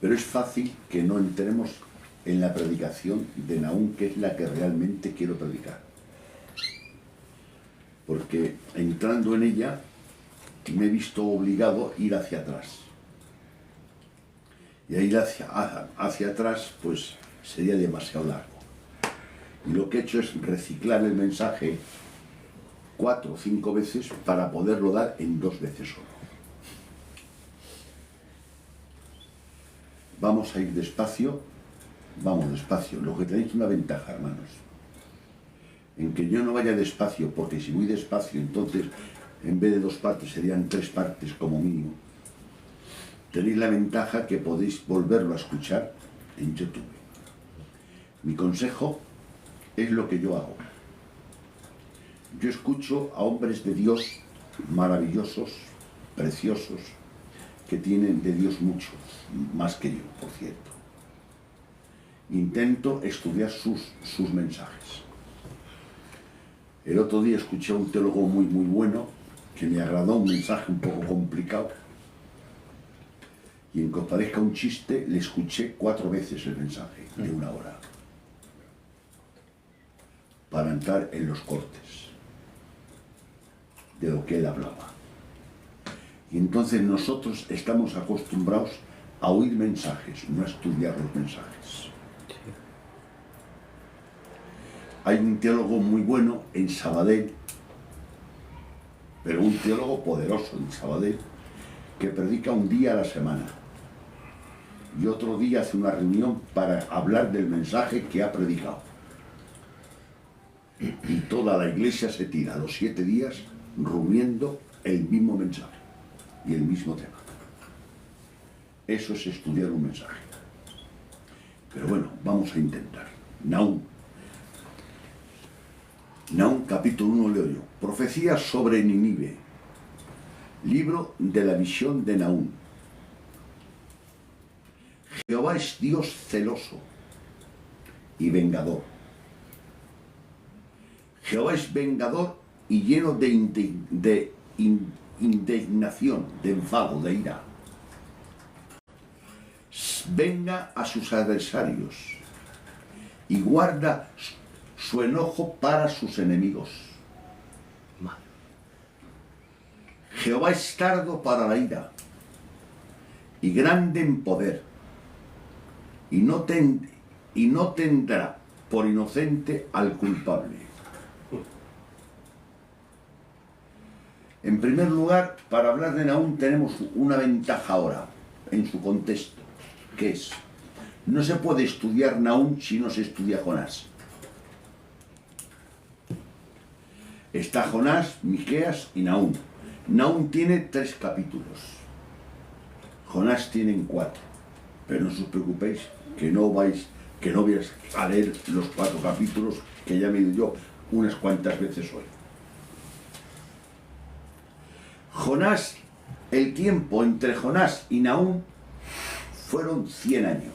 Pero es fácil que no entremos en la predicación de Nahum, que es la que realmente quiero predicar. Porque entrando en ella me he visto obligado a ir hacia atrás. Y a ir hacia atrás, pues sería demasiado largo. Y lo que he hecho es reciclar el mensaje 4 o 5 veces para poderlo dar en 2 veces solo. Vamos a ir despacio, vamos despacio. Lo que tenéis es una ventaja, hermanos, en que yo no vaya despacio, porque si voy despacio, entonces en vez de 2 partes serían 3 partes como mínimo. Tenéis la ventaja que podéis volverlo a escuchar en YouTube. Mi consejo es lo que yo hago. Yo escucho a hombres de Dios maravillosos, preciosos, que tienen de Dios mucho, más que yo, por cierto. Intento estudiar sus mensajes. El otro día escuché a un teólogo muy bueno, que me agradó, un mensaje un poco complicado, y en que os parezca un chiste, le escuché 4 veces el mensaje de 1 hora, para entrar en los cortes de lo que él hablaba. Y entonces nosotros estamos acostumbrados a oír mensajes, no a estudiar los mensajes. Hay un teólogo muy bueno en Sabadell, pero un teólogo poderoso en Sabadell, que predica un día a la semana. Y otro día hace una reunión para hablar del mensaje que ha predicado. Y toda la iglesia se tira los 7 días rumiando el mismo mensaje y el mismo tema. Eso es estudiar un mensaje. Pero bueno, vamos a intentar. Nahum, capítulo 1, leo yo. Profecías sobre Nínive. Libro de la visión de Nahum. Jehová es Dios celoso y vengador. Jehová es vengador y lleno de indignación, de enfado, de ira. Venga a sus adversarios y guarda su enojo para sus enemigos. Jehová es tardo para la ira y grande en poder, y no tendrá por inocente al culpable. En primer lugar, para hablar de Nahum tenemos una ventaja ahora, en su contexto, que es, no se puede estudiar Nahum si no se estudia Jonás. Está Jonás, Miqueas y Nahum. Nahum tiene 3 capítulos. Jonás tiene 4. Pero no os preocupéis que no vais a leer los 4 capítulos, que ya me he ido yo unas cuantas veces hoy. Jonás, el tiempo entre Jonás y Nahum fueron 100 años.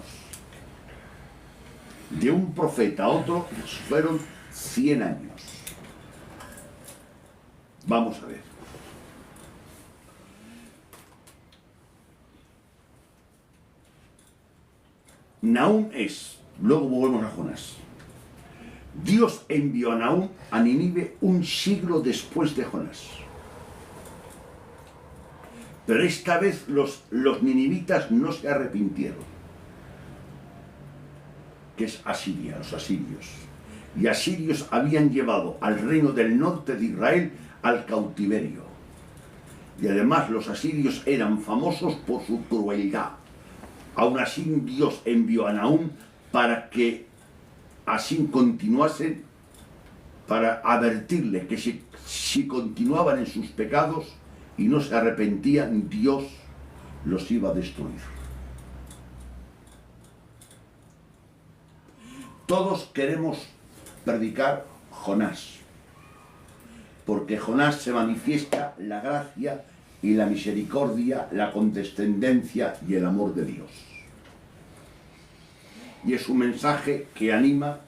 De un profeta a otro fueron 100 años. Vamos a ver. Nahum es, luego volvemos a Jonás. Dios envió a Nahum a Nínive un siglo después de Jonás. Pero esta vez los ninivitas no se arrepintieron, que es Asiria, los asirios. Y asirios habían llevado al reino del norte de Israel al cautiverio. Y además los asirios eran famosos por su crueldad. Aún así Dios envió a Nahum para que así continuasen, para advertirle que si continuaban en sus pecados y no se arrepentían, Dios los iba a destruir. Todos queremos predicar Jonás, porque Jonás se manifiesta la gracia y la misericordia, la condescendencia y el amor de Dios. Y es un mensaje que anima,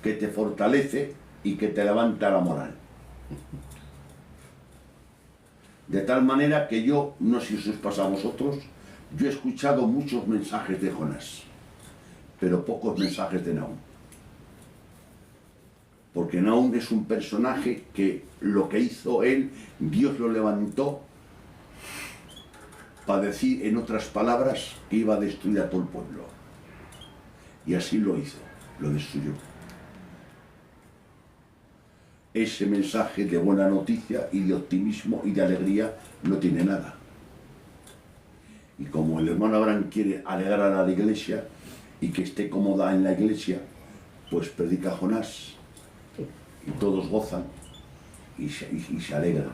que te fortalece y que te levanta la moral. De tal manera que yo, no sé si os pasa a vosotros, Yo he escuchado muchos mensajes de Jonás, pero pocos mensajes de Nahum. Porque Nahum es un personaje que lo que hizo él, Dios lo levantó para decir, en otras palabras, que iba a destruir a todo el pueblo. Y así lo hizo, lo destruyó. Ese mensaje de buena noticia y de optimismo y de alegría no tiene nada. Y como el hermano Abraham quiere alegrar a la iglesia y que esté cómoda en la iglesia, pues predica Jonás y todos gozan y se alegran.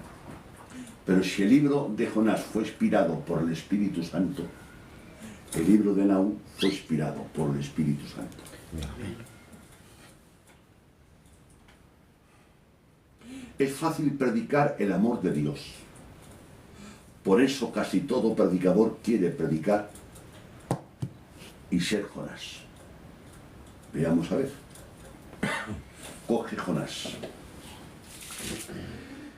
Pero si el libro de Jonás fue inspirado por el Espíritu Santo, el libro de Nahum fue inspirado por el Espíritu Santo. Es fácil predicar el amor de Dios. Por eso casi todo predicador quiere predicar y ser Jonás. Veamos a ver. Coge Jonás.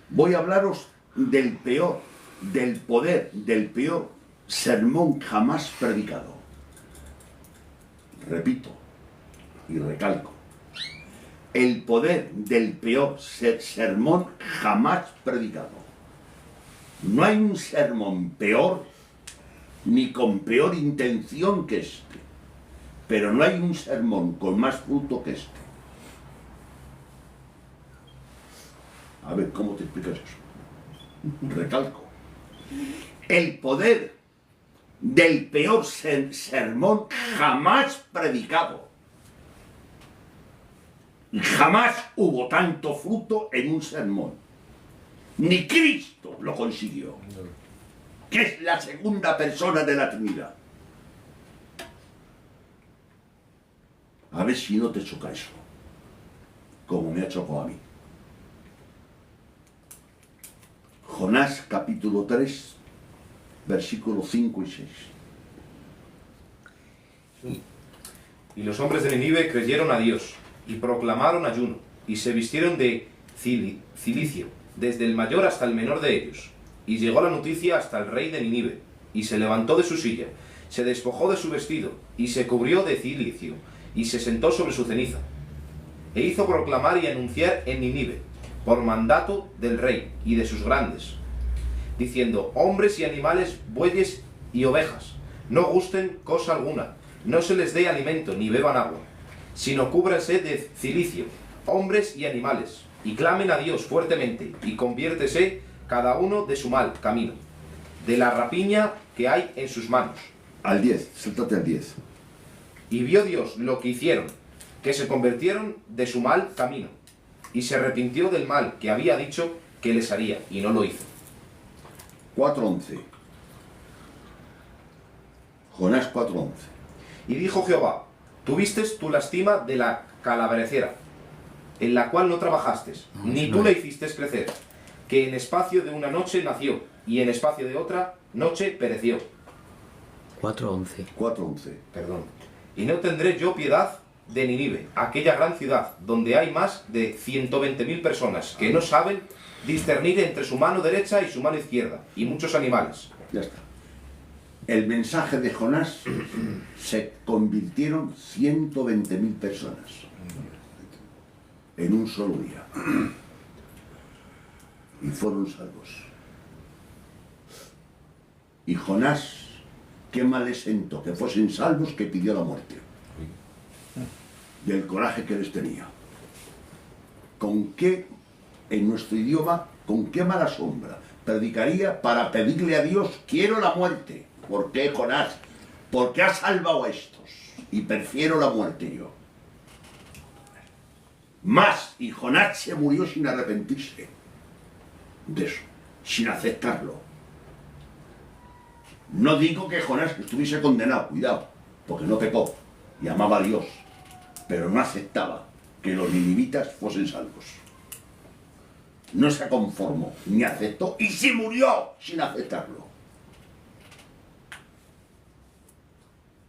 Voy a hablaros del peor, del poder, del peor sermón jamás predicado. Repito y recalco. El poder del peor sermón jamás predicado. No hay un sermón peor ni con peor intención que este, pero no hay un sermón con más fruto que este. A ver, ¿cómo te explicas eso? Recalco. El poder del peor sermón jamás predicado. Jamás hubo tanto fruto en un sermón. Ni Cristo lo consiguió, que es la segunda persona de la Trinidad. A ver si no te choca eso, como me ha chocado a mí. Jonás capítulo 3, versículos 5 y 6. Y los hombres de Nínive creyeron a Dios, y proclamaron ayuno, y se vistieron de cilicio, desde el mayor hasta el menor de ellos. Y llegó la noticia hasta el rey de Nínive, y se levantó de su silla, se despojó de su vestido, y se cubrió de cilicio, y se sentó sobre su ceniza. E hizo proclamar y anunciar en Nínive, por mandato del rey y de sus grandes, diciendo: hombres y animales, bueyes y ovejas, no gusten cosa alguna, no se les dé alimento ni beban agua, sino cúbranse de cilicio, hombres y animales, y clamen a Dios fuertemente, y conviértese cada uno de su mal camino, de la rapiña que hay en sus manos. Al 10, sáltate al 10. Y vio Dios lo que hicieron, que se convirtieron de su mal camino, y se arrepintió del mal que había dicho que les haría, y no lo hizo. 4:11. Jonás 4:11. Y dijo Jehová: tuviste tu lástima de la calabacera, en la cual no trabajaste, ni tú la hiciste crecer, que en espacio de una noche nació, y en espacio de otra noche pereció. 4:11. 4:11. Perdón. Y no tendré yo piedad de Nínive, aquella gran ciudad, donde hay más de 120.000 personas, que no saben discernir entre su mano derecha y su mano izquierda, y muchos animales. Ya está. El mensaje de Jonás se convirtieron 120.000 personas en un solo día. Y fueron salvos. Y Jonás, qué mal le sentó que fuesen salvos, que pidió la muerte. Y el coraje que les tenía. ¿Con qué, en nuestro idioma, con qué mala sombra predicaría para pedirle a Dios: quiero la muerte? ¿Por qué, Jonás? Porque has salvado a estos y prefiero la muerte yo. Más, y Jonás se murió sin arrepentirse de eso, sin aceptarlo. No digo que Jonás estuviese condenado, cuidado, porque no pecó y amaba a Dios, pero no aceptaba que los ninivitas fuesen salvos. No se conformó, ni aceptó, y se murió sin aceptarlo.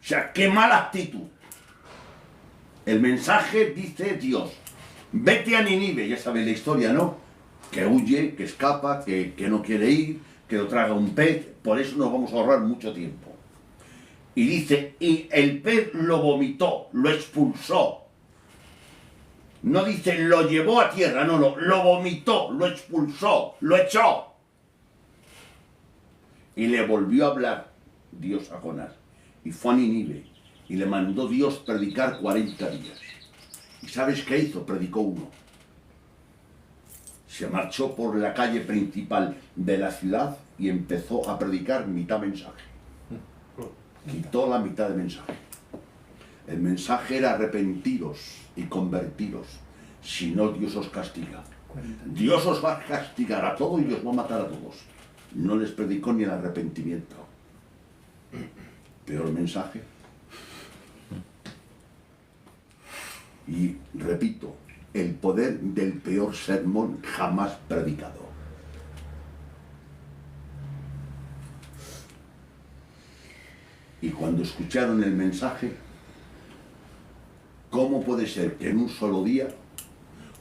O sea, qué mala actitud. El mensaje dice Dios: vete a Nínive, ya sabéis la historia, ¿no? Que huye, que escapa, que no quiere ir, que lo traga un pez. Por eso nos vamos a ahorrar mucho tiempo. Y dice, y el pez lo vomitó, lo expulsó. No dice, lo llevó a tierra, no, lo vomitó, lo expulsó, lo echó. Y le volvió a hablar Dios a Jonás. Y fue a Nínive. Y le mandó Dios predicar 40 días. ¿Y sabes qué hizo? Predicó uno. Se marchó por la calle principal de la ciudad y empezó a predicar mitad mensaje. Quitó la mitad del mensaje. El mensaje era arrepentiros y convertiros, si no Dios os castiga. Dios os va a castigar a todos y os va a matar a todos. No les predicó ni el arrepentimiento. Peor mensaje. Y repito, el poder del peor sermón jamás predicado. Y cuando escucharon el mensaje, ¿cómo puede ser que en un solo día,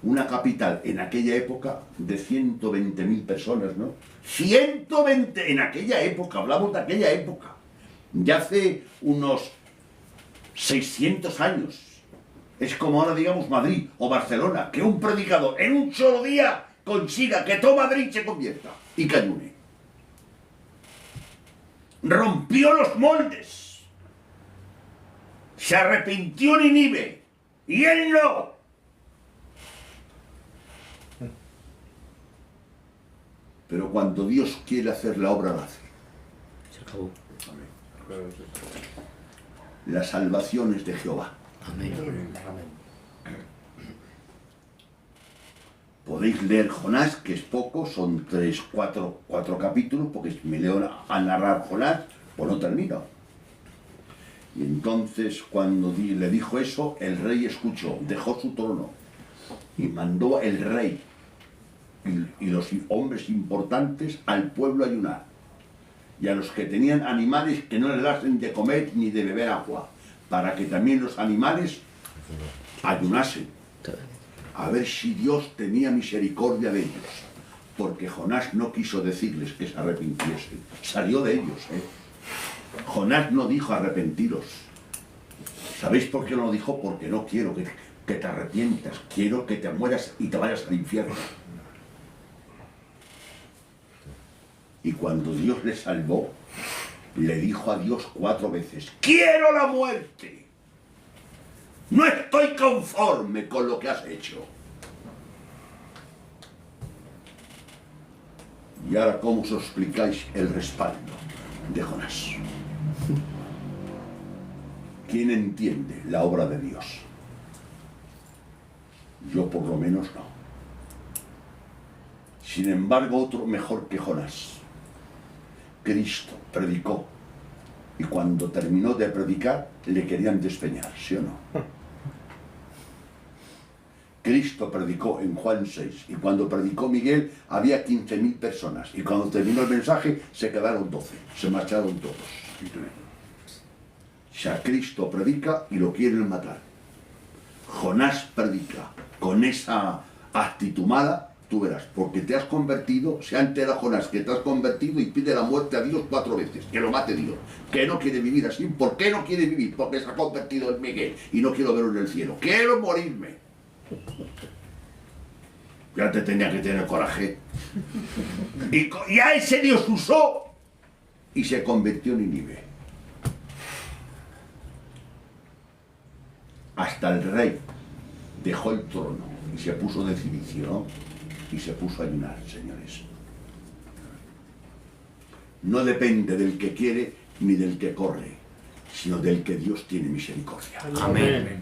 una capital en aquella época de 120.000 personas, ¿no? 120 en aquella época, hablamos de aquella época, ya hace unos 600 años. Es como ahora digamos Madrid o Barcelona, que un predicador en un solo día consiga que todo Madrid se convierta y que ayune. Rompió los moldes. Se arrepintió Nínive y él no. Pero cuando Dios quiere hacer la obra, la hace. Se acabó. Amén. La salvación es de Jehová. Amén. Podéis leer Jonás, que es poco, son 4 capítulos, porque si me leo a narrar Jonás, pues no termino. Y entonces cuando le dijo eso, el rey escuchó, dejó su trono y mandó el rey y los hombres importantes al pueblo a ayunar. Y a los que tenían animales que no les dasen de comer ni de beber agua, para que también los animales ayunasen. A ver si Dios tenía misericordia de ellos, porque Jonás no quiso decirles que se arrepintiesen, salió de ellos, Jonás no dijo arrepentiros. ¿Sabéis por qué no lo dijo? Porque no quiero que te arrepientas, quiero que te mueras y te vayas al infierno. Y cuando Dios le salvó, le dijo a Dios 4 veces, quiero la muerte, no estoy conforme con lo que has hecho. Y ahora, ¿cómo os explicáis el respaldo de Jonás? ¿Quién entiende la obra de Dios? Yo por lo menos no. Sin embargo, otro mejor que Jonás. Cristo predicó y cuando terminó de predicar le querían despeñar, ¿sí o no? Cristo predicó en Juan 6 y cuando predicó Miguel había 15.000 personas y cuando terminó el mensaje se quedaron 12, se marcharon todos. O sea, Cristo predica y lo quieren matar. Jonás predica con esa actitud mala. Tú verás, porque te has convertido, se ha enterado Jonás que te has convertido y pide la muerte a Dios 4 veces, que lo mate Dios, que no quiere vivir así. ¿Por qué no quiere vivir? Porque se ha convertido en Miguel y no quiero verlo en el cielo. Quiero morirme. Ya te tenía que tener coraje. Y a ese Dios usó y se convirtió en Nínive. Hasta el rey dejó el trono y se puso de cilicio, ¿no? Y se puso a ayunar, señores. No depende del que quiere ni del que corre, sino del que Dios tiene misericordia. Amén.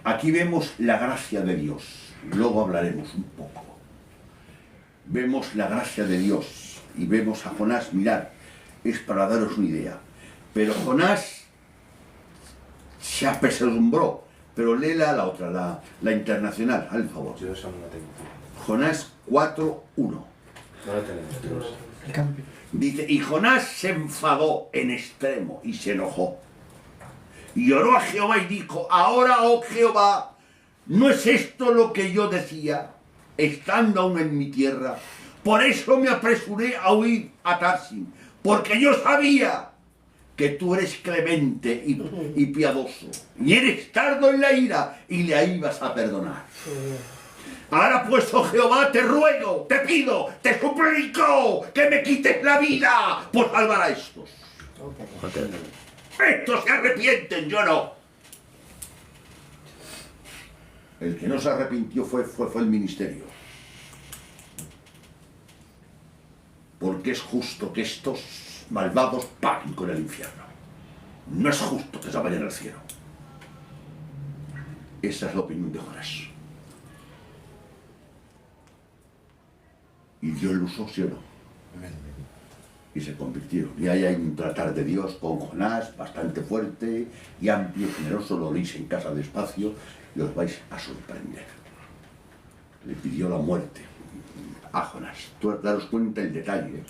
Aquí vemos la gracia de Dios. Luego hablaremos un poco. Vemos la gracia de Dios y vemos a Jonás. Mirad, es para daros una idea. Pero Jonás se apesadumbró. Pero léela la otra, la internacional, al favor. Yo esa no la tengo. Jonás 4:1. No la tenemos. Dice, y Jonás se enfadó en extremo y se enojó. Y oró a Jehová y dijo, ahora, oh Jehová, ¿no es esto lo que yo decía, estando aún en mi tierra? Por eso me apresuré a huir a Tarsis, porque yo sabía que tú eres clemente y piadoso, y eres tardo en la ira, y le ibas a perdonar. Ahora pues, oh Jehová, te ruego, te pido, te suplico que me quites la vida por salvar a estos. Estos se arrepienten, yo no. El que no se arrepintió fue el ministerio. Porque es justo que estos malvados paguen con el infierno. No es justo que se vayan al cielo. Esa es la opinión de Jonás. Y Dios lo usó, ¿sí o no? Y se convirtieron. Y ahí hay un tratar de Dios con Jonás bastante fuerte y amplio y generoso. Lo leéis en casa despacio y os vais a sorprender. Le pidió la muerte a Jonás. Tú daros cuenta el detalle, ¿eh?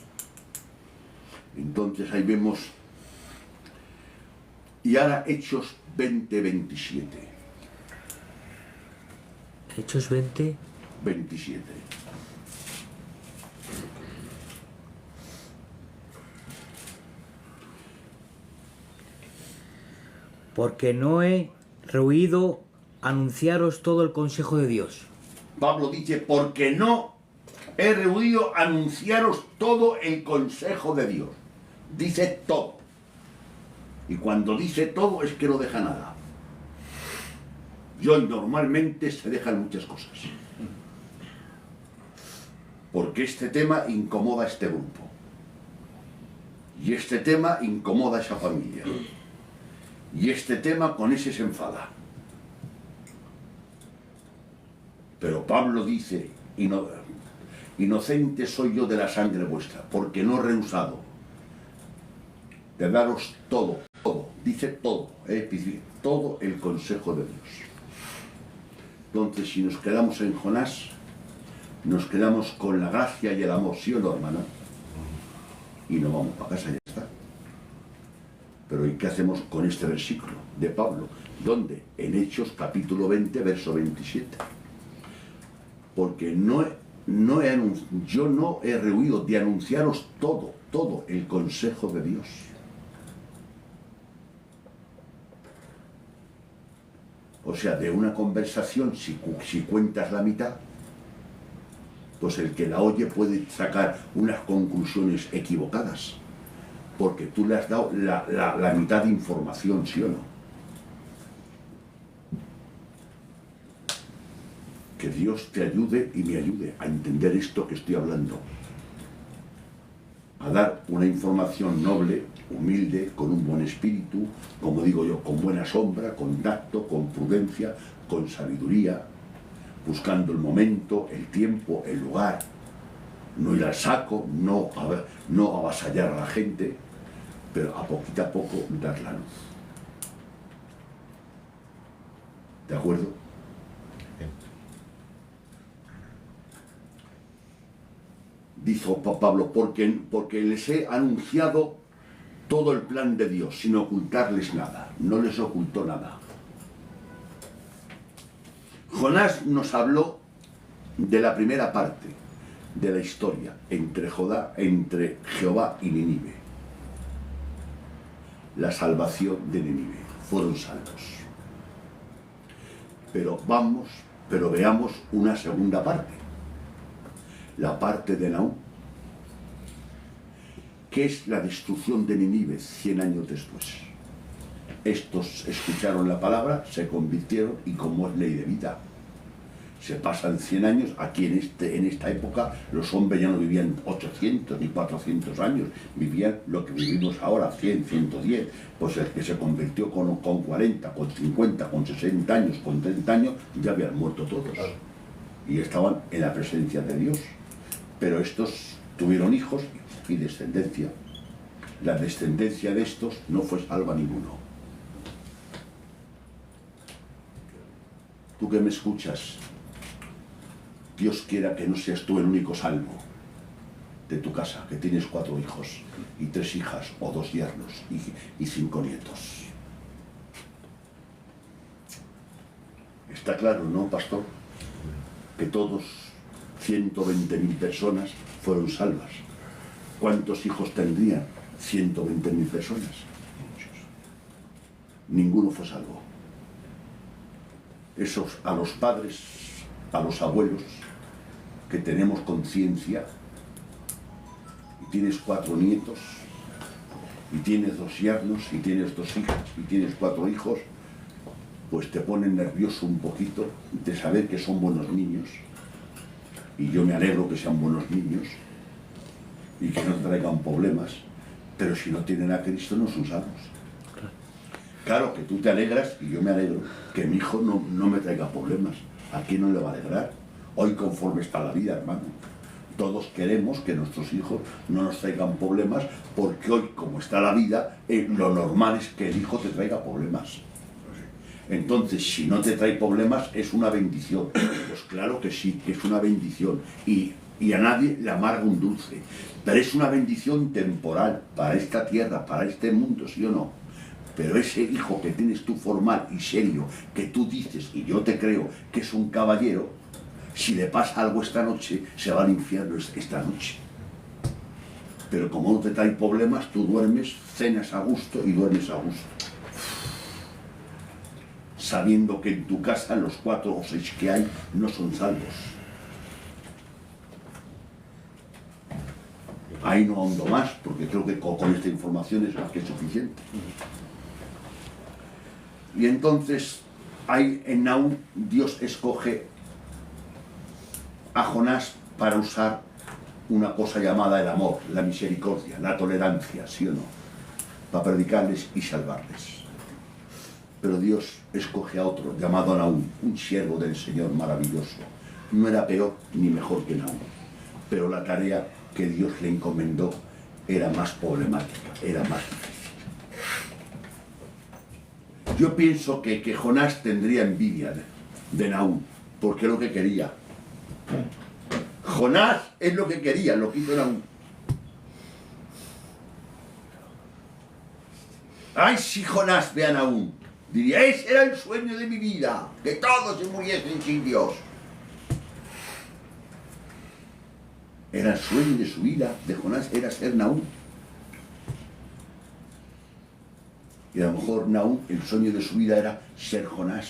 Entonces ahí vemos. Y ahora Hechos 20-27. Hechos 20. 27. Porque no he rehuido anunciaros todo el consejo de Dios. Pablo dice, porque no he rehuido anunciaros todo el consejo de Dios. Dice todo. Y cuando dice todo es que no deja nada. Y hoy normalmente se dejan muchas cosas. Porque este tema incomoda a este grupo. Y este tema incomoda a esa familia. Y este tema con ese se enfada. Pero Pablo dice, inocente soy yo de la sangre vuestra, porque no he rehusado de daros todo, dice todo, todo el consejo de Dios. Entonces, si nos quedamos en Jonás, nos quedamos con la gracia y el amor, ¿sí o no, hermana? Y nos vamos para casa y ya está. Pero ¿y qué hacemos con este versículo de Pablo? ¿Dónde? En Hechos capítulo 20, verso 27. Porque yo no he rehuido de anunciaros todo el consejo de Dios. O sea, de una conversación, si cuentas la mitad, pues el que la oye puede sacar unas conclusiones equivocadas, porque tú le has dado la mitad de información, ¿sí o no? Que Dios te ayude y me ayude a entender esto que estoy hablando. A dar una información noble, humilde, con un buen espíritu, como digo yo, con buena sombra, con tacto, con prudencia, con sabiduría, buscando el momento, el tiempo, el lugar. No ir al saco, no avasallar a la gente, pero a poco dar la luz. ¿De acuerdo? Dijo Pablo, porque les he anunciado todo el plan de Dios, sin ocultarles nada. No les ocultó nada. Jonás nos habló de la primera parte de la historia entre Jehová y Nínive. La salvación de Nínive. Fueron salvos. Pero veamos una segunda parte. La parte de Nahum, que es la destrucción de Nínive 100 años después. Estos escucharon la palabra, se convirtieron y como es ley de vida, se pasan 100 años. Aquí en esta época los hombres ya no vivían 800 ni 400 años, vivían lo que vivimos ahora, 100, 110. Pues el que se convirtió con 40, con 50, con 60 años, con 30 años, ya habían muerto todos y estaban en la presencia de Dios. Pero estos tuvieron hijos y descendencia. La descendencia de estos no fue salva ninguno. Tú que me escuchas, Dios quiera que no seas tú el único salvo de tu casa, que tienes 4 hijos y 3 hijas o 2 yernos y 5 nietos. Está claro, ¿no, pastor? Que todos 120.000 personas fueron salvas. ¿Cuántos hijos tendrían? 120.000 personas. Ninguno fue salvo. Esos, a los padres, a los abuelos, que tenemos conciencia, y tienes 4 nietos, y tienes 2 yernos, y tienes 2 hijas, y tienes 4 hijos, pues te ponen nervioso un poquito de saber que son buenos niños, y yo me alegro que sean buenos niños, y que no traigan problemas, pero si no tienen a Cristo no son salvos. Claro que tú te alegras, y yo me alegro, que mi hijo no me traiga problemas. ¿A quién no le va a alegrar? Hoy conforme está la vida, hermano. Todos queremos que nuestros hijos no nos traigan problemas, porque hoy, como está la vida, lo normal es que el hijo te traiga problemas. Entonces, si no te trae problemas, es una bendición. Pues claro que sí, que es una bendición. Y a nadie le amarga un dulce. Pero es una bendición temporal para esta tierra, para este mundo, ¿sí o no? Pero ese hijo que tienes tú formal y serio, que tú dices, y yo te creo, que es un caballero, si le pasa algo esta noche, se va al infierno esta noche. Pero como no te trae problemas, tú duermes, cenas a gusto y duermes a gusto. Sabiendo que en tu casa los 4 o 6 que hay no son salvos. Ahí no ahondo más, porque creo que con esta información es más que suficiente. Y entonces, ahí en Nahum, Dios escoge a Jonás para usar una cosa llamada el amor, la misericordia, la tolerancia, ¿sí o no? Para predicarles y salvarles. Pero Dios escoge a otro, llamado Nahum, un siervo del Señor maravilloso. No era peor ni mejor que Nahum, pero la tarea que Dios le encomendó era más problemática, era más difícil. Yo pienso que Jonás tendría envidia de Nahum, porque es lo que quería. Jonás es lo que quería, lo que hizo Nahum. Ay, si Jonás ve a Nahum, diría, ese era el sueño de mi vida, que todos se muriesen sin Dios. Era el sueño de su vida, de Jonás, era ser Nahum. Y a lo mejor Nahum, el sueño de su vida era ser Jonás,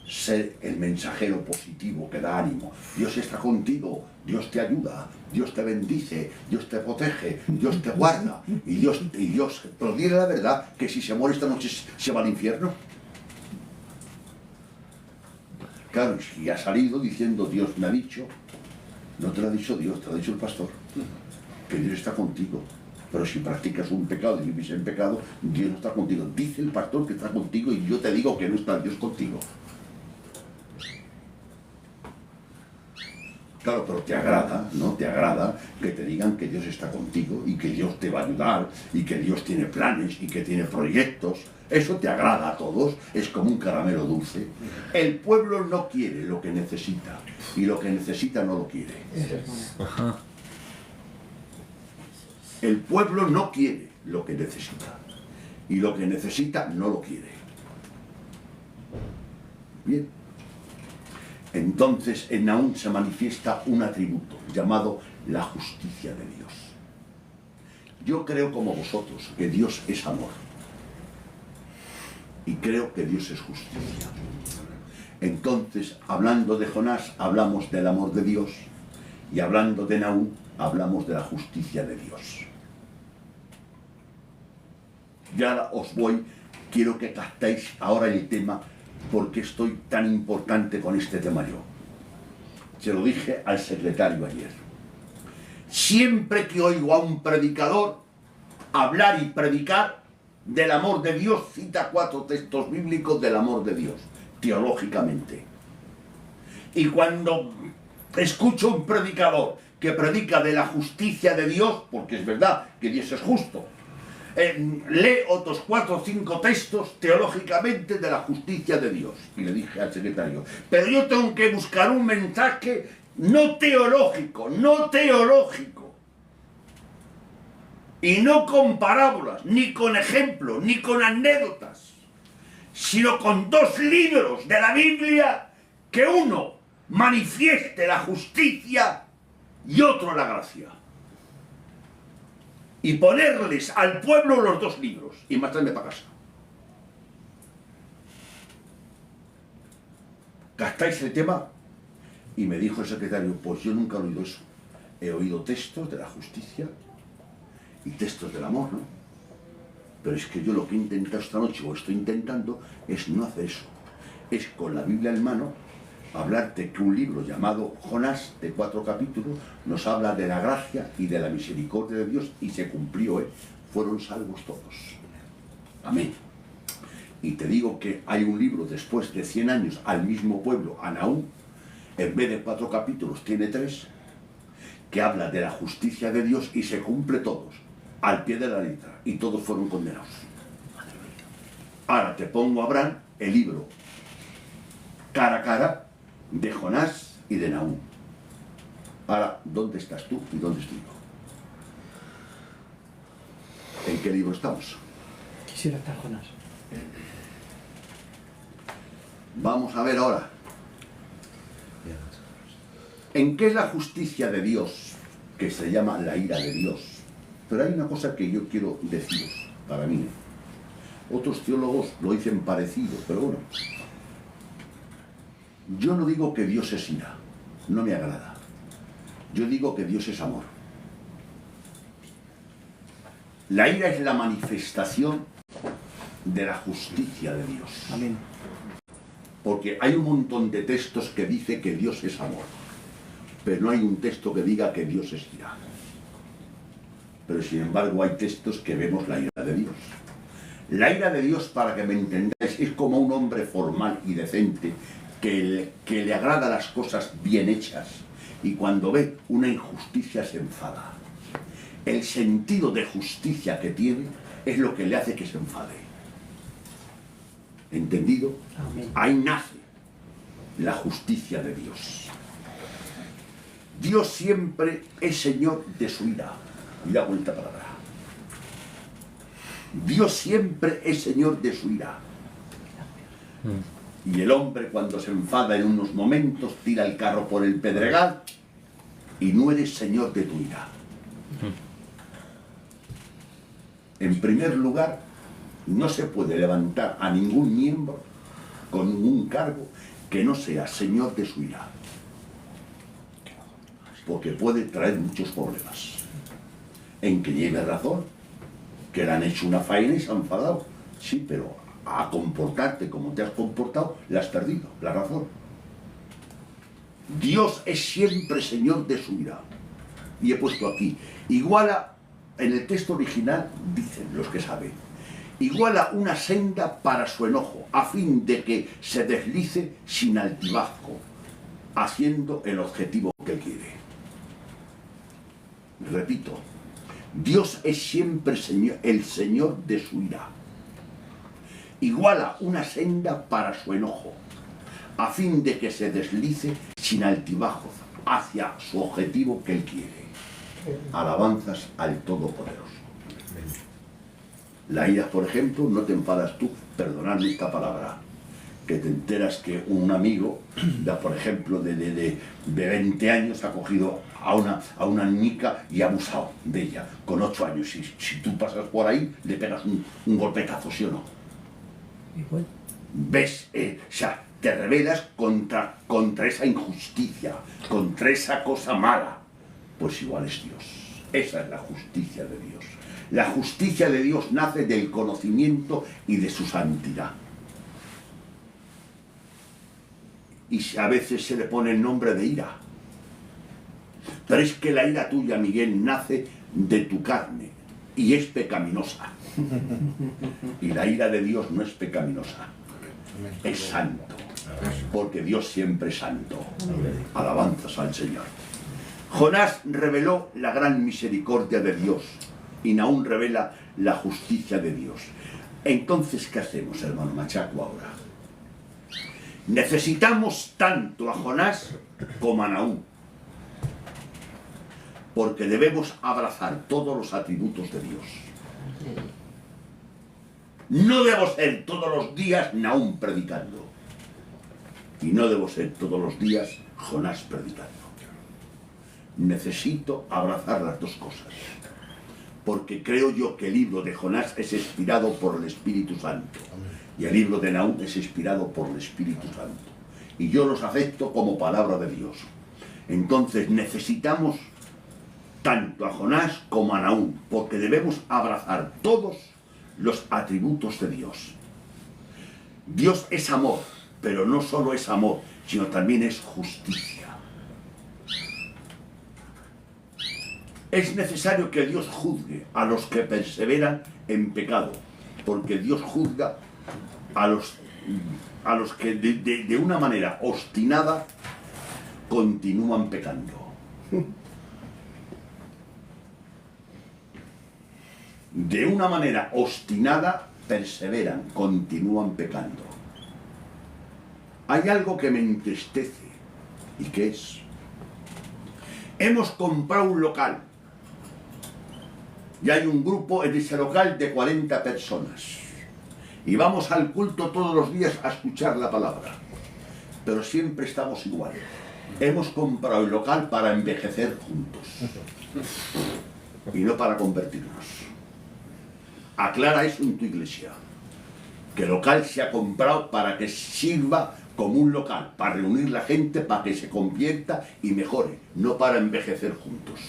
ser el mensajero positivo que da ánimo. Dios está contigo, Dios te ayuda, Dios te bendice, Dios te protege, Dios te guarda. Y Dios, pero dile la verdad, que si se muere esta noche se va al infierno. Claro, y ha salido diciendo, Dios me ha dicho, no te lo ha dicho Dios, te lo ha dicho el pastor, que Dios está contigo. Pero si practicas un pecado y vives en pecado, Dios no está contigo. Dice el pastor que está contigo y yo te digo que no está Dios contigo. Claro, pero te agrada, ¿no? Te agrada que te digan que Dios está contigo y que Dios te va a ayudar y que Dios tiene planes y que tiene proyectos. Eso te agrada a todos, es como un caramelo dulce. El pueblo no quiere lo que necesita y lo que necesita no lo quiere. Ajá. El pueblo no quiere lo que necesita y lo que necesita no lo quiere. Bien. Entonces en Nahum se manifiesta un atributo llamado la justicia de Dios. Yo creo como vosotros que Dios es amor y creo que Dios es justicia. Entonces, hablando de Jonás, hablamos del amor de Dios y hablando de Nahum, hablamos de la justicia de Dios. Ya os quiero que captéis ahora el tema, porque estoy tan importante con este tema yo. Se lo dije al secretario ayer. Siempre que oigo a un predicador hablar y predicar del amor de Dios, cita 4 textos bíblicos del amor de Dios, teológicamente. Y cuando escucho un predicador que predica de la justicia de Dios, porque es verdad que Dios es justo, lee otros 4 o 5 textos teológicamente de la justicia de Dios. Y le dije al secretario, pero yo tengo que buscar un mensaje no teológico, y no con parábolas, ni con ejemplos, ni con anécdotas, sino con 2 libros de la Biblia, que uno manifieste la justicia y otro la gracia. y ponerles al pueblo los 2 libros y marcharme para casa. ¿Captáis el tema? Y me dijo el secretario, pues yo nunca he oído eso. He oído textos de la justicia y textos del amor, ¿no? Pero es que yo lo que he intentado esta noche, o estoy intentando, es no hacer eso. Es con la Biblia en mano, hablarte que un libro llamado Jonás, de 4 capítulos, nos habla de la gracia y de la misericordia de Dios, y se cumplió, ¿eh? Fueron salvos todos. Amén. Y te digo que hay un libro después de 100 años al mismo pueblo, a Nahum, en vez de 4 capítulos tiene 3, que habla de la justicia de Dios y se cumple todos, al pie de la letra, y todos fueron condenados. Ahora te pongo a Abraham el libro cara a cara de Jonás y de Nahum. Ahora, ¿dónde estás tú y dónde estoy yo? ¿En qué libro estamos? Quisiera estar Jonás. Vamos a ver ahora. ¿En qué es la justicia de Dios? Que se llama la ira de Dios. Pero hay una cosa que yo quiero deciros, para mí. Otros teólogos lo dicen parecido, pero bueno. Yo no digo que Dios es ira, no me agrada. Yo digo que Dios es amor. La ira es la manifestación de la justicia de Dios. Amén. Porque hay un montón de textos que dice que Dios es amor, pero no hay un texto que diga que Dios es ira. Pero sin embargo hay textos que vemos la ira de Dios. La ira de Dios, para que me entendáis, es como un hombre formal y decente que le agrada las cosas bien hechas, y cuando ve una injusticia se enfada. El sentido de justicia que tiene es lo que le hace que se enfade. ¿Entendido? Amén. Ahí nace la justicia de Dios. Dios siempre es Señor de su ira. Y da vuelta para atrás. Dios siempre es Señor de su ira. Y el hombre, cuando se enfada en unos momentos, tira el carro por el pedregal y no eres Señor de tu ira. En primer lugar, no se puede levantar a ningún miembro con ningún cargo que no sea Señor de su ira, porque puede traer muchos problemas. En que lleve razón, que le han hecho una faena y se han enfadado, sí, pero a comportarte como te has comportado, la has perdido, la razón. Dios es siempre Señor de su ira. Y he puesto aquí, iguala, en el texto original, dicen los que saben, iguala una senda para su enojo, a fin de que se deslice sin altibajo, haciendo el objetivo que quiere. Repito, Dios es siempre el Señor de su ira. Iguala una senda para su enojo, a fin de que se deslice sin altibajo hacia su objetivo que Él quiere. Alabanzas al Todopoderoso. La ira, por ejemplo, no te enfadas tú, perdonadme esta palabra, que te enteras que un amigo, por ejemplo, de 20 años ha cogido a una niñica y ha abusado de ella, con 8 años. Si tú pasas por ahí, le pegas un golpetazo, ¿sí o no? Igual. ¿Ves? O sea, te rebelas contra esa injusticia, contra esa cosa mala. Pues igual es Dios. Esa es la justicia de Dios. La justicia de Dios nace del conocimiento y de su santidad. Y a veces se le pone el nombre de ira. Pero es que la ira tuya, Miguel, nace de tu carne y es pecaminosa. Y la ira de Dios no es pecaminosa, es santo, porque Dios siempre es santo. Alabanzas al Señor. Jonás reveló la gran misericordia de Dios y Nahum revela la justicia de Dios. Entonces, ¿qué hacemos, hermano Machaco, ahora? Necesitamos tanto a Jonás como a Nahum, porque debemos abrazar todos los atributos de Dios. No debo ser todos los días Nahum predicando, y no debo ser todos los días Jonás predicando. Necesito abrazar las dos cosas, porque creo yo que el libro de Jonás es inspirado por el Espíritu Santo y el libro de Nahum es inspirado por el Espíritu Santo, y yo los acepto como palabra de Dios. Entonces necesitamos tanto a Jonás como a Nahum, porque debemos abrazar todos los atributos de Dios. Dios es amor, pero no solo es amor, sino también es justicia. Es necesario que Dios juzgue a los que perseveran en pecado, porque Dios juzga a los que de una manera obstinada continúan pecando. De una manera obstinada perseveran, continúan pecando. Hay algo que me entristece, ¿y qué es? Hemos comprado un local y hay un grupo en ese local de 40 personas y vamos al culto todos los días a escuchar la palabra, pero siempre estamos igual. Hemos comprado el local para envejecer juntos y no para convertirnos. Aclara eso en tu iglesia, que el local se ha comprado para que sirva como un local, para reunir la gente, para que se convierta y mejore, no para envejecer juntos.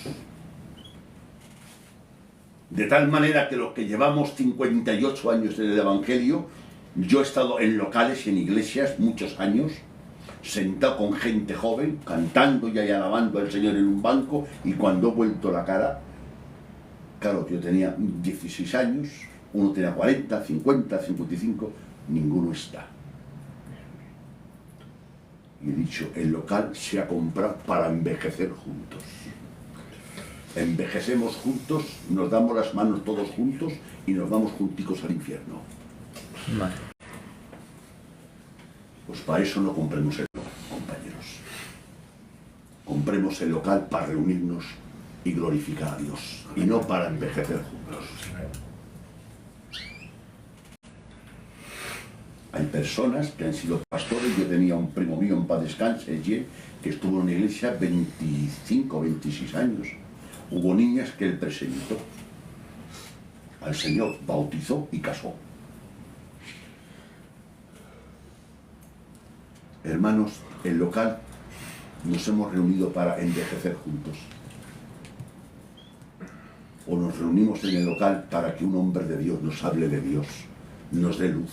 De tal manera que los que llevamos 58 años en el Evangelio, yo he estado en locales y en iglesias muchos años, sentado con gente joven, cantando y alabando al Señor en un banco, y cuando he vuelto la cara, claro, yo tenía 16 años, uno tenía 40, 50, 55, ninguno está. Y he dicho, el local se ha comprado para envejecer juntos. Envejecemos juntos, nos damos las manos todos juntos y nos vamos junticos al infierno. Vale. Pues para eso no compremos el local, compañeros. Compremos el local para reunirnos y glorificar a Dios, y no para envejecer juntos. Hay personas que han sido pastores. Yo tenía un primo mío, en paz descanse, que estuvo en una iglesia 25 o 26 años. Hubo niñas que él presentó al Señor, bautizó y casó. Hermanos, el local nos hemos reunido para envejecer juntos. O nos reunimos en el local para que un hombre de Dios nos hable de Dios, nos dé luz,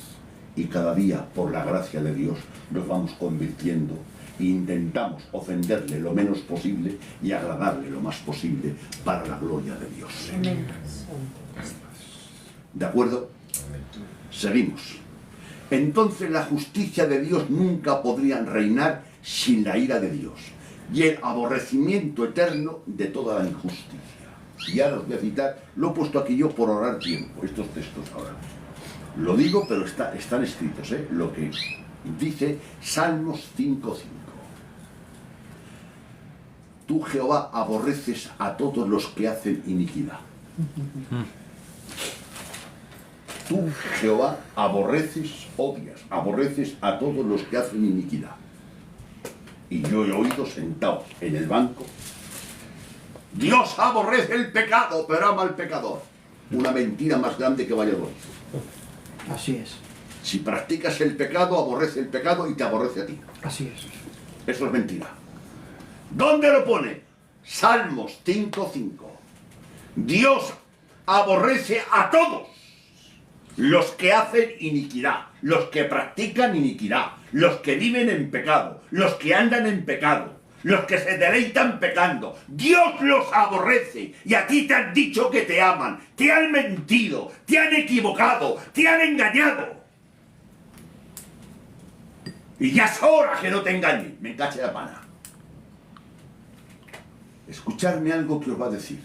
y cada día, por la gracia de Dios, nos vamos convirtiendo e intentamos ofenderle lo menos posible y agradarle lo más posible para la gloria de Dios. Amén. ¿De acuerdo? Seguimos. Entonces la justicia de Dios nunca podría reinar sin la ira de Dios y el aborrecimiento eterno de toda la injusticia. Y ahora os voy a citar, lo he puesto aquí yo por ahorrar tiempo, estos textos ahora. Lo digo, pero están escritos, lo que dice Salmos 5:5. Tú, Jehová, aborreces a todos los que hacen iniquidad. Tú, Jehová, aborreces, odias, aborreces a todos los que hacen iniquidad. Y yo he oído sentado en el banco, Dios aborrece el pecado, pero ama al pecador. Una mentira más grande que Valladolid. Así es. Si practicas el pecado, aborrece el pecado y te aborrece a ti. Así es. Eso es mentira. ¿Dónde lo pone? Salmos 5:5. Dios aborrece a todos los que hacen iniquidad, los que practican iniquidad, los que viven en pecado, los que andan en pecado, los que se deleitan pecando. Dios los aborrece, y a ti te han dicho que te aman, te han mentido, te han equivocado, te han engañado. Y ya es hora que no te engañen, me cache la pana. Escuchadme algo que os va a decir.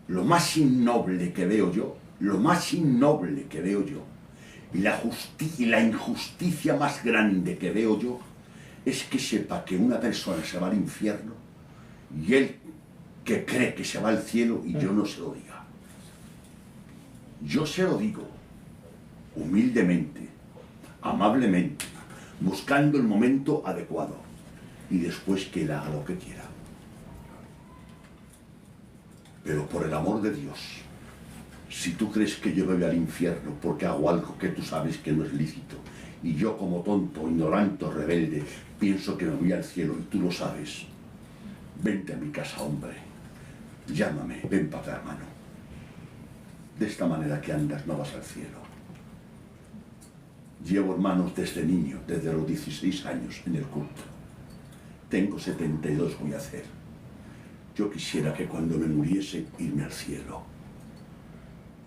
Lo más innoble que veo yo, lo más innoble que veo yo, y la injusticia más grande que veo yo, es que sepa que una persona se va al infierno y él que cree que se va al cielo y yo no se lo diga. Yo se lo digo humildemente, amablemente, buscando el momento adecuado, y después que él haga lo que quiera. Pero por el amor de Dios, si tú crees que yo me voy al infierno porque hago algo que tú sabes que no es lícito, y yo como tonto, ignorante, rebelde, pienso que me voy al cielo y tú lo sabes, vente a mi casa, hombre, llámame, ven para acá, hermano. De esta manera que andas no vas al cielo. Llevo hermanos desde niño, desde los 16 años en el culto. Tengo 72, voy a hacer. Yo quisiera que cuando me muriese irme al cielo.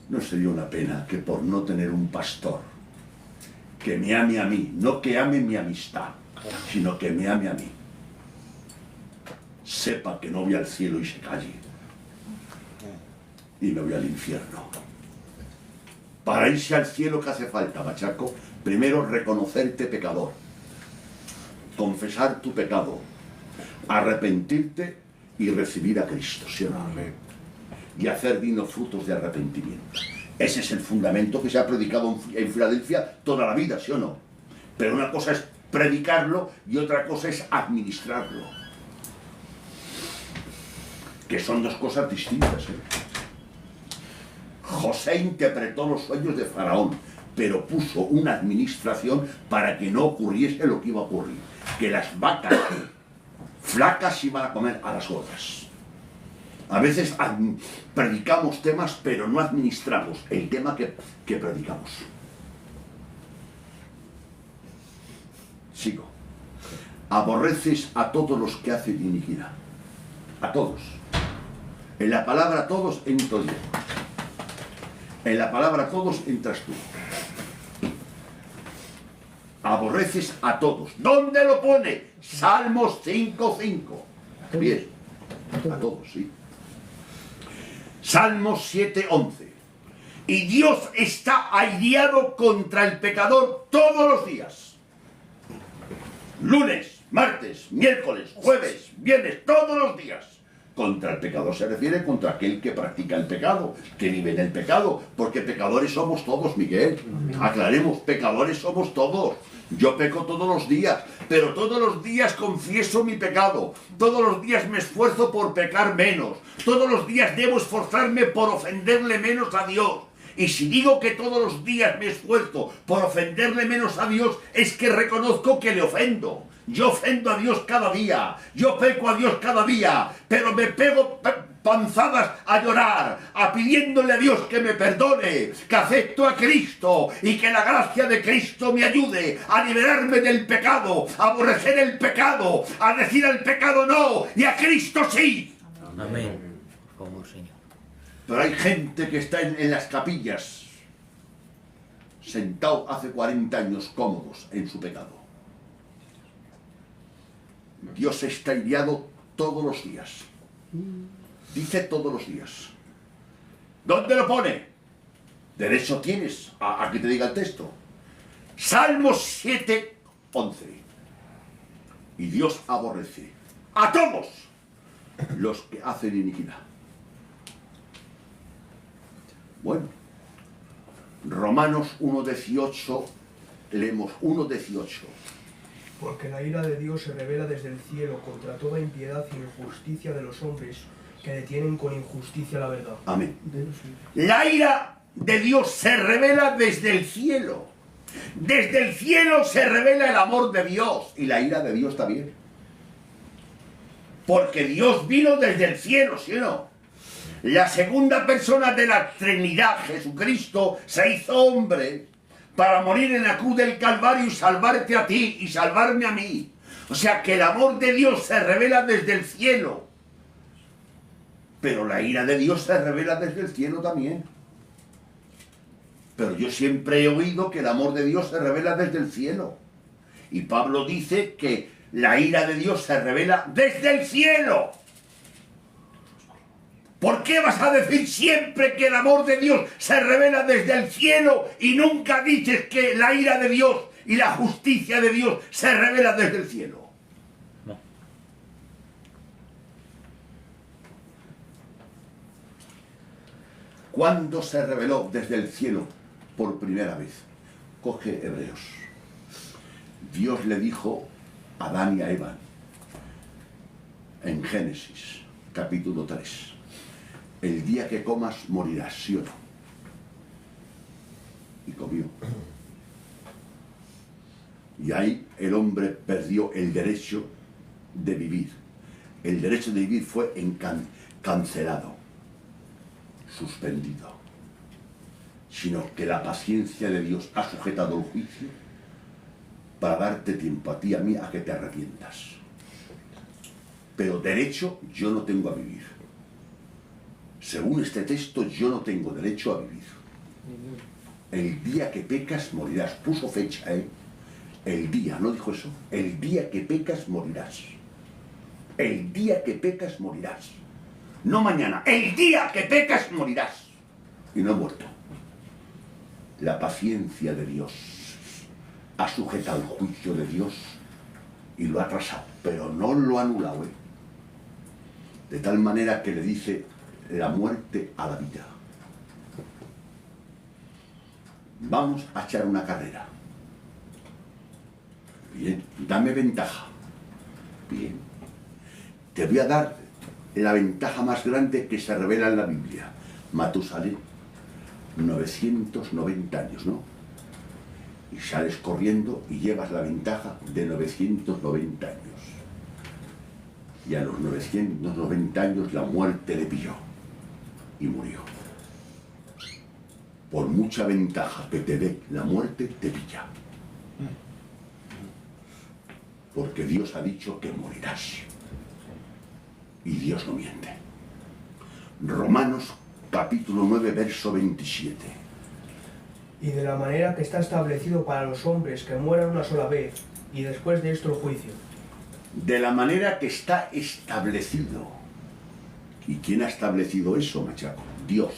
No sería una pena que por no tener un pastor que me ame a mí, no que ame mi amistad, sino que me ame a mí, sepa que no voy al cielo y se calle y me voy al infierno. Para irse al cielo, ¿qué hace falta, machaco? Primero, reconocerte pecador, confesar tu pecado, arrepentirte y recibir a Cristo, ¿sí o no? Amén. Y hacer dignos frutos de arrepentimiento. Ese es el fundamento que se ha predicado en Filadelfia toda la vida, ¿sí o no? Pero una cosa es predicarlo y otra cosa es administrarlo. Que son dos cosas distintas, ¿eh? José interpretó los sueños de Faraón, pero puso una administración para que no ocurriese lo que iba a ocurrir. Que las vacas flacas iban a comer a las gordas. A veces predicamos temas, pero no administramos el tema que predicamos. Sigo. Aborreces a todos los que hacen iniquidad. A todos. En la palabra todos entro yo. En la palabra todos entras tú. Aborreces a todos. ¿Dónde lo pone? Salmos 5:5. Bien. A todos, sí. Salmos 7:11. Y Dios está airado contra el pecador todos los días. Lunes, martes, miércoles, jueves, viernes, todos los días. Contra el pecador se refiere contra aquel que practica el pecado, que vive en el pecado, porque pecadores somos todos, Miguel. Aclaremos, pecadores somos todos. Yo peco todos los días, pero todos los días confieso mi pecado. Todos los días me esfuerzo por pecar menos. Todos los días debo esforzarme por ofenderle menos a Dios. Y si digo que todos los días me esfuerzo por ofenderle menos a Dios, es que reconozco que le ofendo. Yo ofendo a Dios cada día, yo peco a Dios cada día, pero me pego panzadas a llorar, pidiéndole a Dios que me perdone, que acepto a Cristo y que la gracia de Cristo me ayude a liberarme del pecado, a aborrecer el pecado, a decir al pecado no y a Cristo sí. Amén. Por favor, Señor. Pero hay gente que está en las capillas, sentado hace 40 años cómodos en su pecado. Dios está airado todos los días. Dice todos los días. ¿Dónde lo pone? Derecho tienes a que te diga el texto. Salmos 7:11. Y Dios aborrece a todos los que hacen iniquidad. Bueno, Romanos 1:18, leemos 1:18. Porque la ira de Dios se revela desde el cielo contra toda impiedad y injusticia de los hombres que detienen con injusticia la verdad. Amén. La ira de Dios se revela desde el cielo. Desde el cielo se revela el amor de Dios y la ira de Dios también. Porque Dios vino desde el cielo, ¿sí o no? La segunda persona de la Trinidad, Jesucristo, se hizo hombre para morir en la cruz del Calvario y salvarte a ti y salvarme a mí. O sea que el amor de Dios se revela desde el cielo. Pero la ira de Dios se revela desde el cielo también. Pero yo siempre he oído que el amor de Dios se revela desde el cielo. Y Pablo dice que la ira de Dios se revela desde el cielo. ¿Por qué vas a decir siempre que el amor de Dios se revela desde el cielo y nunca dices que la ira de Dios y la justicia de Dios se revela desde el cielo? No. ¿Cuándo se reveló desde el cielo por primera vez? Coge Hebreos. Dios le dijo a Adán y a Eva en Génesis, capítulo 3. el día que comas morirás, ¿sí o no? Y comió. Y ahí el hombre perdió el derecho de vivir. El derecho de vivir fue cancelado, suspendido. Sino que la paciencia de Dios ha sujetado el juicio para darte tiempo a ti y a mí a que te arrepientas. Pero derecho yo no tengo a vivir. Según este texto, yo no tengo derecho a vivir. El día que pecas morirás. Puso fecha, ¿eh? El día, ¿no dijo eso? El día que pecas morirás. El día que pecas morirás. No mañana. El día que pecas morirás. Y no he muerto. La paciencia de Dios ha sujetado el juicio de Dios y lo ha atrasado, pero no lo ha anulado, ¿eh? De tal manera que le dice la muerte a la vida. Vamos a echar una carrera. Bien, dame ventaja. Bien. Te voy a dar la ventaja más grande que se revela en la Biblia. Matusalén, 990 años, ¿no? Y sales corriendo y llevas la ventaja de 990 años. Y a los 990 años la muerte le pilló y murió. Por mucha ventaja que te dé la muerte, te pilla. Porque Dios ha dicho que morirás. Y Dios no miente. Romanos capítulo 9, verso 27. Y de la manera que está establecido para los hombres que mueran una sola vez, y después de esto el juicio. De la manera que está establecido. ¿Y quién ha establecido eso, machaco? Dios.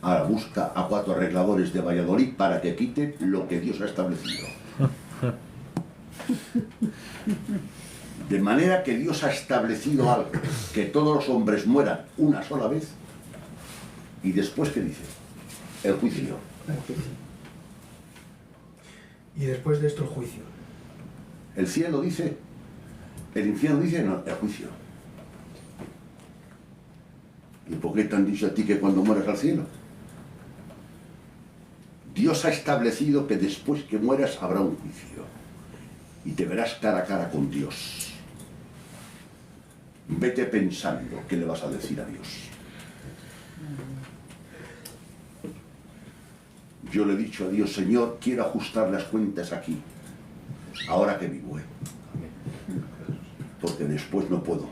Ahora busca a 4 arregladores de Valladolid para que quiten lo que Dios ha establecido. De manera que Dios ha establecido algo, que todos los hombres mueran una sola vez. Y después, ¿qué dice? El juicio. Y después de esto el juicio. El cielo dice, el infierno dice, no, el juicio. ¿Y por qué te han dicho a ti que cuando mueras al cielo? Dios ha establecido que después que mueras habrá un juicio. Y te verás cara a cara con Dios. Vete pensando qué le vas a decir a Dios. Yo le he dicho a Dios, Señor, quiero ajustar las cuentas aquí, ahora que vivo, porque después no puedo.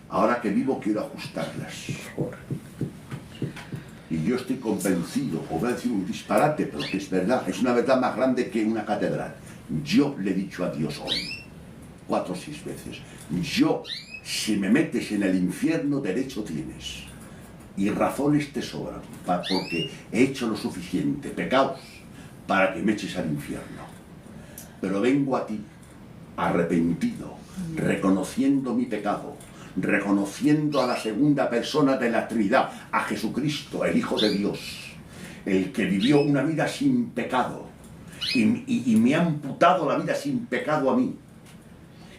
Ahora que vivo quiero ajustarlas. Y yo estoy convencido, o voy a decir un disparate, pero que es verdad, es una verdad más grande que una catedral. Yo le he dicho a Dios hoy, 4 o 6 veces, yo, si me metes en el infierno, derecho tienes. Y razones te sobran, porque he hecho lo suficiente, pecados, para que me eches al infierno. Pero vengo a ti, arrepentido, reconociendo mi pecado, reconociendo a la segunda persona de la Trinidad, a Jesucristo, el Hijo de Dios, el que vivió una vida sin pecado, y me ha imputado la vida sin pecado a mí,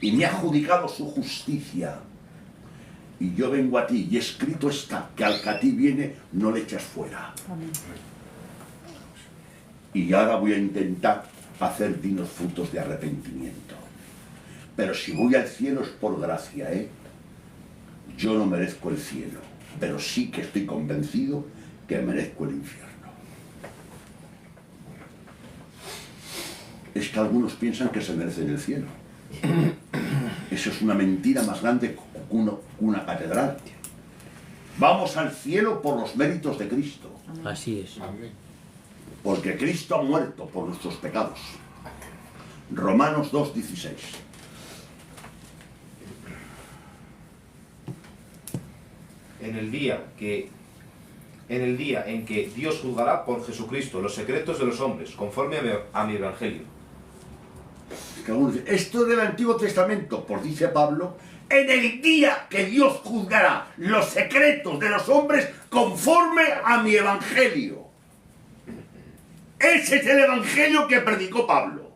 y me ha adjudicado su justicia. Y yo vengo a ti, y escrito está, que al que a ti viene, no le echas fuera. Amén. Y ahora voy a intentar hacer dignos frutos de arrepentimiento. Pero si voy al cielo es por gracia, ¿eh? Yo no merezco el cielo, pero sí que estoy convencido que merezco el infierno. Es que algunos piensan que se merecen el cielo. Eso es una mentira más grande que una catedral. Vamos al cielo por los méritos de Cristo. Así es. Porque Cristo ha muerto por nuestros pecados. Romanos 2:16. En el día en que Dios juzgará por Jesucristo los secretos de los hombres, conforme a mi evangelio. Esto del Antiguo Testamento, pues dice Pablo, en el día que Dios juzgará los secretos de los hombres conforme a mi evangelio. Ese es el evangelio que predicó Pablo.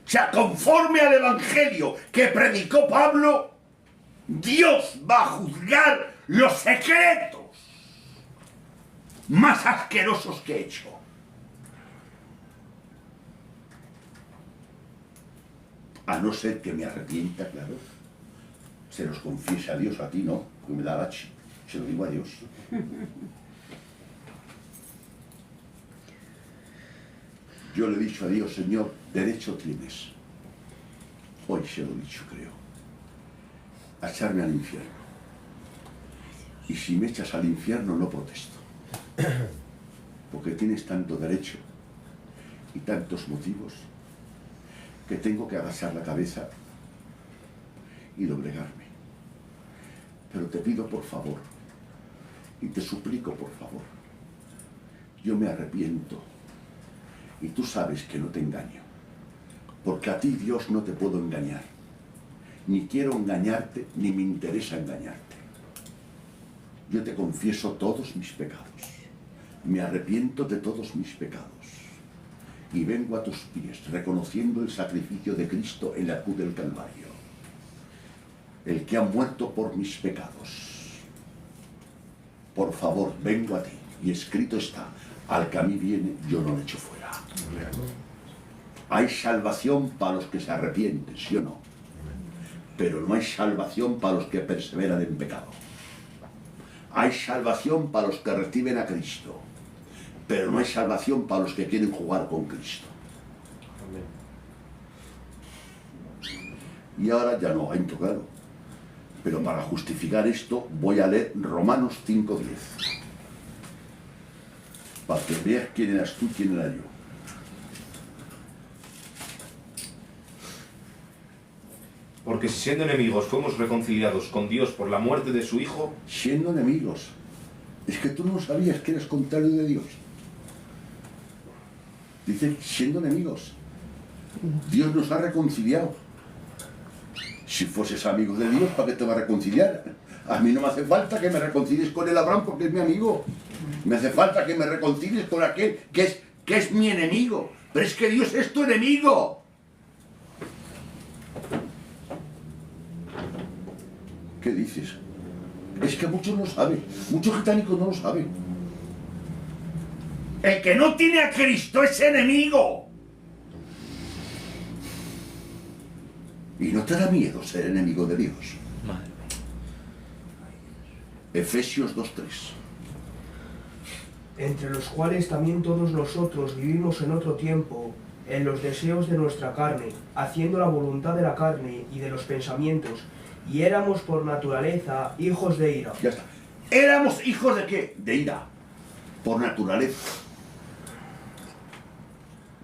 O sea, conforme al evangelio que predicó Pablo, Dios va a juzgar los secretos más asquerosos que he hecho. A no ser que me arrepienta, claro. Se los confiese a Dios, a ti no, porque me da la se lo digo a Dios. Yo le he dicho a Dios, Señor, derecho tienes. Hoy se lo he dicho, creo. A echarme al infierno. Y si me echas al infierno, no protesto. Porque tienes tanto derecho y tantos motivos que tengo que agachar la cabeza y doblegarme. Pero te pido por favor, y te suplico por favor, yo me arrepiento, y tú sabes que no te engaño, porque a ti, Dios, no te puedo engañar, ni quiero engañarte, ni me interesa engañarte. Yo te confieso todos mis pecados, me arrepiento de todos mis pecados, y vengo a tus pies, reconociendo el sacrificio de Cristo en la cruz del Calvario, el que ha muerto por mis pecados. Por favor, vengo a ti, y escrito está, al que a mí viene, yo no le echo fuera. Hay salvación para los que se arrepienten, ¿sí o no? Pero no hay salvación para los que perseveran en pecado. Hay salvación para los que reciben a Cristo, pero no hay salvación para los que quieren jugar con Cristo. Y ahora ya no, ha claro. Pero para justificar esto voy a leer Romanos 5:10. Para que veas quién eras tú, quién era yo. Porque si siendo enemigos fuimos reconciliados con Dios por la muerte de su Hijo... Siendo enemigos. Es que tú no sabías que eres contrario de Dios. Dice, siendo enemigos. Dios nos ha reconciliado. Si fueses amigo de Dios, ¿para qué te va a reconciliar? A mí no me hace falta que me reconcilies con el Abraham porque es mi amigo. Me hace falta que me reconcilies con aquel que es mi enemigo. Pero es que Dios es tu enemigo. ¿Qué dices? Es que muchos no saben. Muchos gitanicos no lo saben. El que no tiene a Cristo es enemigo. Y no te da miedo ser enemigo de Dios. Madre. Efesios 2:3. Entre los cuales también todos nosotros vivimos en otro tiempo, en los deseos de nuestra carne, haciendo la voluntad de la carne y de los pensamientos, y éramos por naturaleza hijos de ira. Ya está. ¿Éramos hijos de qué? De ira. Por naturaleza.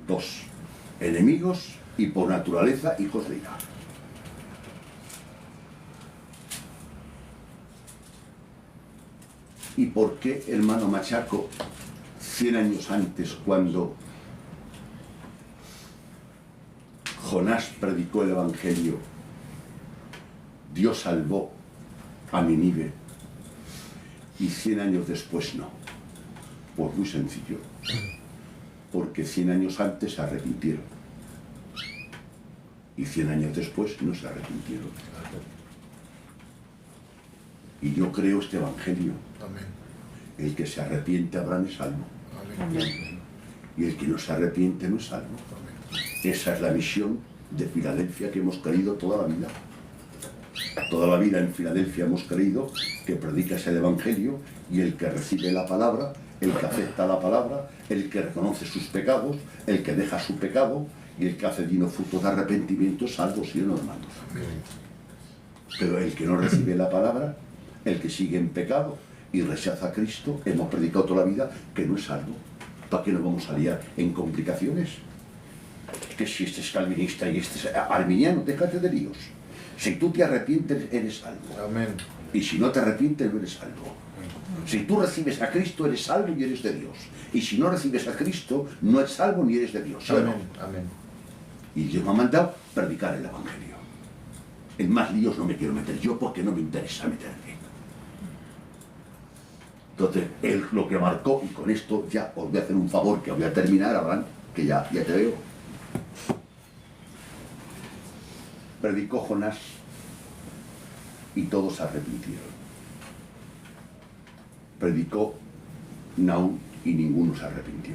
2. Enemigos y por naturaleza hijos de ira. ¿Y por qué, hermano Machaco, 100 años antes, cuando Jonás predicó el Evangelio, Dios salvó a Nínive y 100 años después no? Pues muy sencillo, porque 100 años antes se arrepintieron y 100 años después no se arrepintieron. Y yo creo este Evangelio. Amén. El que se arrepiente, Abraham, es salvo. Amén. Y el que no se arrepiente no es salvo. Amén. Esa es la misión de Filadelfia que hemos creído toda la vida. Toda la vida en Filadelfia hemos creído que predicas el Evangelio y el que recibe la palabra, el que acepta la palabra, el que reconoce sus pecados, el que deja su pecado y el que hace digno fruto de arrepentimiento es salvo, sí o no, hermanos. Pero el que no recibe la palabra, el que sigue en pecado y rechaza a Cristo, hemos predicado toda la vida que no es salvo. ¿Para qué nos vamos a liar en complicaciones? Que si este es calvinista y este es arminiano, déjate de líos. Si tú te arrepientes, eres salvo. Amén. Y si no te arrepientes, no eres salvo. Si tú recibes a Cristo, eres salvo y eres de Dios. Y si no recibes a Cristo, no eres salvo ni eres de Dios. ¿Sí o no? Amén. Amén. Y Dios me ha mandado predicar el Evangelio. En más líos no me quiero meter yo porque no me interesa meterme. Entonces, él lo que marcó, y con esto ya os voy a hacer un favor, que voy a terminar, Abraham, que ya te veo. Predicó Jonás y todos se arrepintieron. Predicó Nahum y ninguno se arrepintió.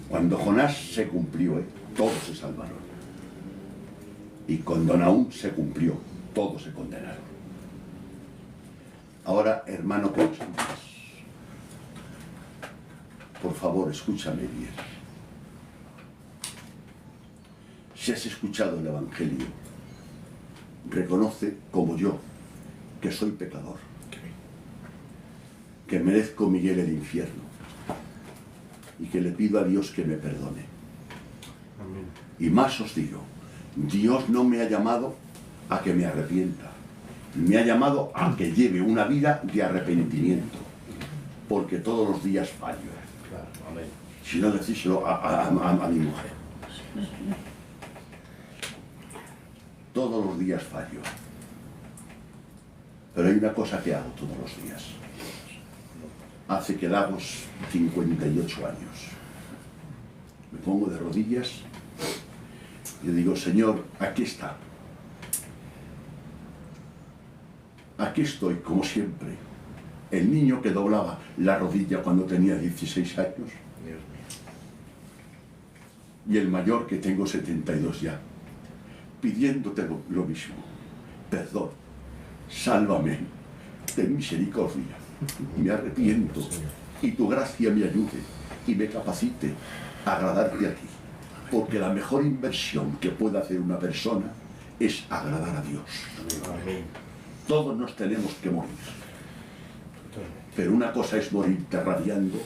Cuando Jonás se cumplió, todos se salvaron. Y cuando Nahum se cumplió, todos se condenaron. Ahora, hermano, ¿qué escuchas? Por favor, escúchame bien. Si has escuchado el Evangelio, reconoce, como yo, que soy pecador, que merezco mi hiel el infierno y que le pido a Dios que me perdone. Amén. Y más os digo, Dios no me ha llamado a que me arrepienta, me ha llamado a que lleve una vida de arrepentimiento, porque todos los días fallo. Claro, amén. Si no, decíselo a mi mujer. Todos los días fallo. Pero hay una cosa que hago todos los días. Hace que damos 58 años. Me pongo de rodillas y le digo, Señor, aquí está. Aquí estoy, como siempre. El niño que doblaba la rodilla cuando tenía 16 años. Dios mío. Y el mayor que tengo 72 ya. Pidiéndote lo mismo. Perdón. Sálvame. Ten misericordia. Me arrepiento. Y tu gracia me ayude y me capacite a agradarte a ti. Porque la mejor inversión que puede hacer una persona es agradar a Dios. Amén. Todos nos tenemos que morir. Pero una cosa es morirte rabiando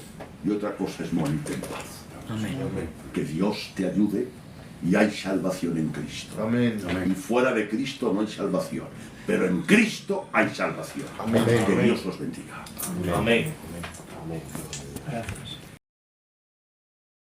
y otra cosa es morirte en paz. Amén. Que Dios te ayude y hay salvación en Cristo. Amén. Y fuera de Cristo no hay salvación. Pero en Cristo hay salvación. Amén. Que Amén. Dios los bendiga. Amén. Amén. Gracias.